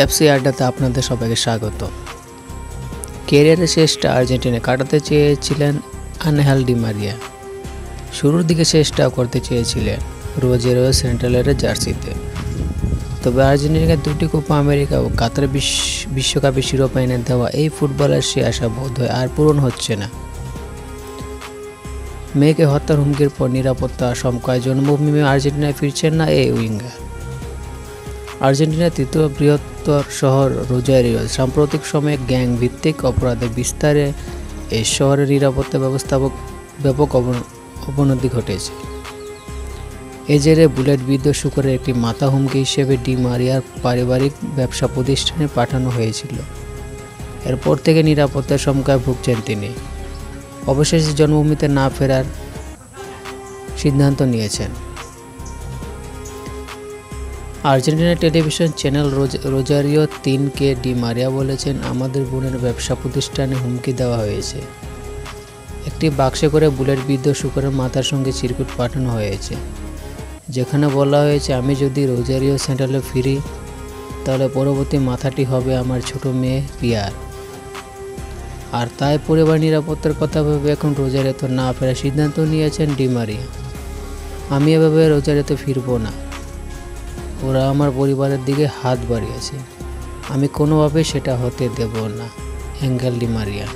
FC আড্ডাতে আপনাদের সবাইকে স্বাগত। ক্যারিয়ারের শেষটা আর্জেন্টিনায় কাটাতে চেয়েছিলেন আনহেল ডি মারিয়া। শুরুর দিকে শেষটাও করতে চেয়েছিলেন রোজারিও সেন্ট্রালের জার্সিতে। তবে আর্জেন্টিনাকে 2টি কোপা আমেরিকা ও কাতার বিশ্বকাপে শিরোপা এনে দেওয়া এই ফুটবলার সে আশা বোধহয় আর পূরণ হচ্ছে না। মেয়েকে হত্যার হুমকির পর নিরাপত্তা আশঙ্কায় জন্মভূমি আর্জেন্টিনায় ফিরছেন না এই উইঙ্গার। আর্জেন্টিনার তৃতীয় বৃহত্তর শহর রোজারিও সাম্প্রতিক সময়ে গ্যাং ভিত্তিক অপরাধের বিস্তারে এই শহরের নিরাপত্তা ব্যবস্থা ব্যাপক অবনতি ঘটেছে। এ জেরে বুলেটবিদ্ধ শুকরের একটি মাথা হুমকি হিসেবে ডি মারিয়ার পারিবারিক ব্যবসা প্রতিষ্ঠানে পাঠানো হয়েছিল। এরপর থেকে নিরাপত্তার শঙ্কায় ভুগছেন তিনি। অবশেষে জন্মভূমিতে না ফেরার সিদ্ধান্ত নিয়েছেন। আর্জেন্টিনা টেলিভিশন চ্যানেল রোজারিও 3কে ডি মারিয়া বলেছেন, আমাদের বোনের ব্যবসা প্রতিষ্ঠানে হুমকি দেওয়া হয়েছে। একটি বাক্সে করে বুলেটবিদ্ধ শুকরের মাথার সঙ্গে চিরকুট পাঠানো হয়েছে, যেখানে বলা হয়েছে, আমি যদি রোজারিও সেন্ট্রালে ফিরি তাহলে পরবর্তী মাথাটি হবে আমার ছোট মেয়ে পিয়ার। আর তাই পরিবার নিরাপত্তার কথা ভেবে এখন রোজারিওতে না ফেরার সিদ্ধান্ত নিয়েছেন ডি মারিয়া। আমি এভাবে রোজারিওতে ফিরব না। ওরা আমার পরিবারের দিকে হাত বাড়িয়েছে, আমি কোনোভাবেই সেটা হতে দেব না। Angle Di Maria.